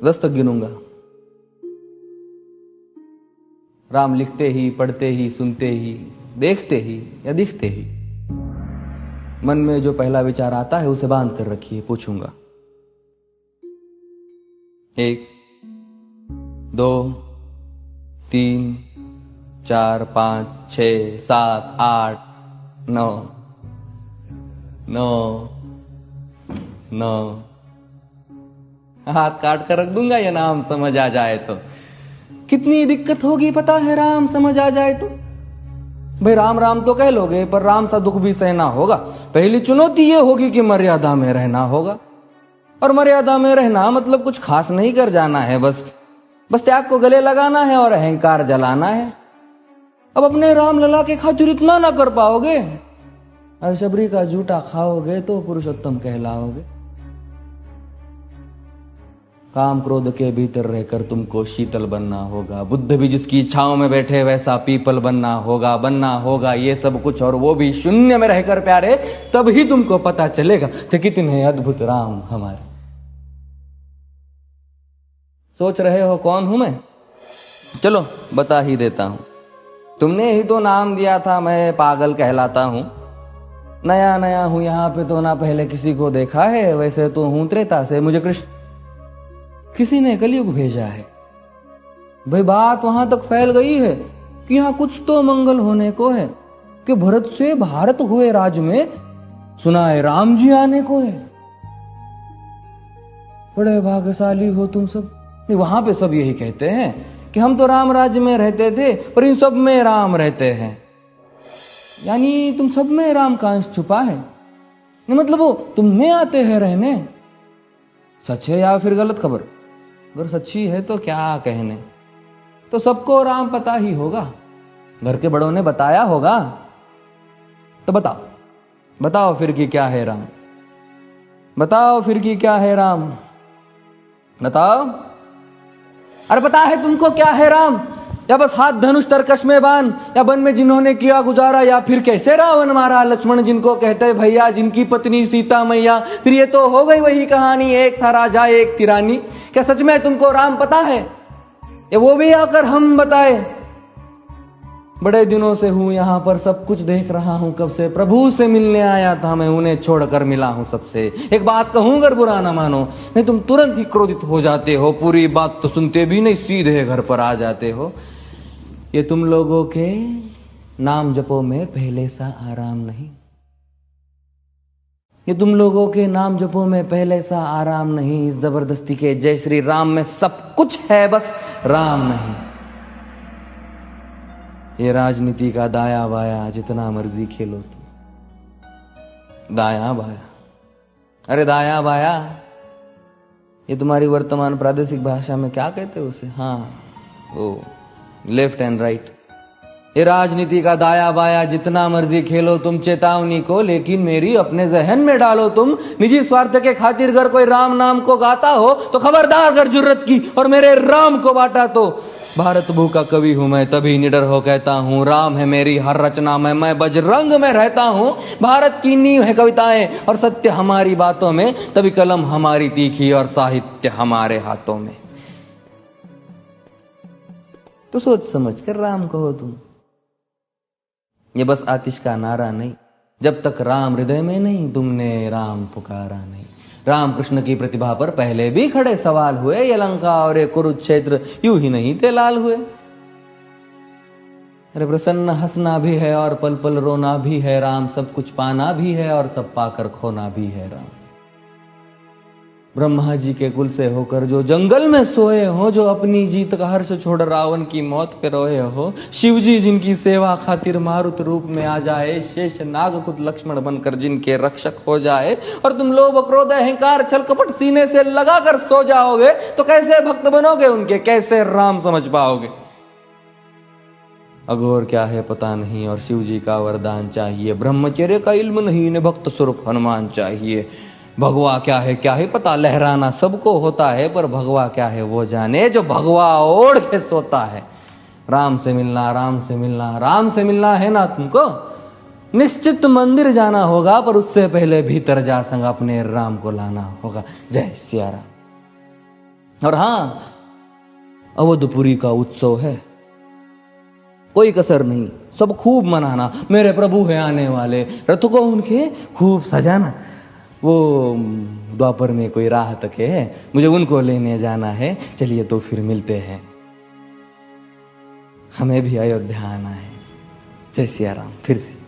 10 तक गिनूंगा। राम लिखते ही, पढ़ते ही, सुनते ही, देखते ही या दिखते ही मन में जो पहला विचार आता है उसे बांध कर रखिए। पूछूंगा 1 2 3 4 5 6 7 8 9 9 9 हाथ काट कर रख दूंगा ये नाम समझ आ जाए तो। कितनी दिक्कत होगी पता है राम समझ आ जाए तो। भाई राम राम तो कह लोगे पर राम सा दुख भी सहना होगा। पहली चुनौती ये होगी कि मर्यादा में रहना होगा। और मर्यादा में रहना मतलब कुछ खास नहीं कर जाना है, बस त्याग को गले लगाना है और अहंकार जलाना है। अब अपने राम लला के खातिर इतना ना कर पाओगे और शबरी का जूठा खाओगे तो पुरुषोत्तम कहलाओगे। काम क्रोध के भीतर रहकर तुमको शीतल बनना होगा। बुद्ध भी जिसकी इच्छाओं में बैठे वैसा पीपल बनना होगा ये सब कुछ, और वो भी शून्य में रहकर प्यारे। तभी तुमको पता चलेगा कि कितने अद्भुत राम हमारे। सोच रहे हो कौन हूं मैं? चलो बता ही देता हूं। तुमने ही तो नाम दिया था मैं पागल कहलाता हूं। नया नया हूं यहाँ पे तो ना पहले किसी को देखा है। वैसे तो हूं त्रेता से, मुझे कृष्ण किसी ने कलयुग भेजा है। भाई बात वहां तक फैल गई है कि यहाँ कुछ तो मंगल होने को है कि भरत से भारत हुए राज में सुना है राम जी आने को है। बड़े भाग्यशाली हो तुम सब। नहीं, वहां पे सब यही कहते हैं कि हम तो राम राज्य में रहते थे पर इन सब में राम रहते हैं। यानी तुम सब में राम का अंश छुपा है। नहीं मतलब वो तुम में आते हैं रहने। सच है या फिर गलत खबर? अगर सच्ची है तो क्या कहने। तो सबको राम पता ही होगा, घर के बड़ों ने बताया होगा। तो बताओ फिर कि क्या है राम। बताओ फिर कि क्या है राम। बताओ। अरे पता है तुमको क्या है राम? या बस हाथ धनुष तरकश में बांध, या वन में जिन्होंने किया गुजारा, या फिर कैसे रावण मारा लक्ष्मण जिनको कहते भैया, जिनकी पत्नी सीता मैया। फिर ये तो हो गई वही कहानी, एक था राजा एक थी रानी। क्या सच में तुमको राम पता है? या वो भी आकर हम बताए? बड़े दिनों से हूं यहां पर, सब कुछ देख रहा हूं कब से। प्रभु से मिलने आया था मैं, उन्हें छोड़कर मिला हूं सबसे। एक बात कहूं अगर बुरा ना मानो, नहीं तुम तुरंत ही क्रोधित हो जाते हो। पूरी बात तो सुनते भी नहीं, सीधे घर पर आ जाते हो। ये तुम लोगों के नाम जपो में पहले सा आराम नहीं। ये तुम लोगों के नाम जपो में पहले सा आराम नहीं। इस जबरदस्ती के जय श्री राम में सब कुछ है, बस राम नहीं। ये राजनीति का दाया बाया जितना मर्जी खेलो तुम। दाया बाया, अरे दाया बाया ये तुम्हारी वर्तमान प्रादेशिक भाषा में क्या कहते हो उसे? हाँ वो लेफ्ट एंड राइट। ये राजनीति का दाया बाया जितना मर्जी खेलो तुम चेतावनी को, लेकिन मेरी अपने जहन में डालो तुम। निजी स्वार्थ के खातिर अगर कोई राम नाम को गाता हो तो खबरदार अगर जुर्रत की और मेरे राम को बांटा तो। भारत भू का कवि हूं मैं, तभी निडर हो कहता हूं राम है मेरी हर रचना में, मैं बजरंग में रहता हूं। भारत की नींव है कविताएं और सत्य हमारी बातों में, तभी कलम हमारी तीखी और साहित्य हमारे हाथों में। तो सोच समझ कर राम कहो तुम। ये बस आतिश का नारा नहीं, जब तक राम हृदय में नहीं तुमने राम पुकारा नहीं। राम कृष्ण की प्रतिभा पर पहले भी खड़े सवाल हुए। ये लंका और ये कुरुक्षेत्र यूं ही नहीं थे लाल हुए। अरे प्रसन्न हंसना भी है और पल पल रोना भी है राम। सब कुछ पाना भी है और सब पाकर खोना भी है राम। ब्रह्मा जी के कुल से होकर जो जंगल में सोए हो, जो अपनी जीत का हर्ष छोड़ रावण की मौत पे रोए हो। शिव जी जिनकी सेवा खातिर मारुत रूप में आ जाए, शेष नाग खुद लक्ष्मण बनकर जिनके रक्षक हो जाए। और तुम लोभ क्रोध अहंकार छल कपट सीने से लगाकर सो जाओगे तो कैसे भक्त बनोगे उनके, कैसे राम समझ पाओगे? अघोर क्या है पता नहीं और शिव जी का वरदान चाहिए। ब्रह्मचर्य का इल्म नहीं, इन्हें भक्त स्वरूप हनुमान चाहिए। भगवा क्या है पता, लहराना सबको होता है पर भगवा क्या है वो जाने जो भगवा ओढ़ के सोता है। राम से मिलना, राम से मिलना, राम से मिलना है ना तुमको? निश्चित मंदिर जाना होगा पर उससे पहले भीतर जा संग अपने राम को लाना होगा। जय सिया राम। और हाँ, अवधपुरी का उत्सव है, कोई कसर नहीं, सब खूब मनाना। मेरे प्रभु है आने वाले, रथ को उनके खूब सजाना। वो द्वापर में कोई राह तके है, मुझे उनको लेने जाना है। चलिए तो फिर मिलते हैं, हमें भी अयोध्या आना है। जय सिया राम। फिर से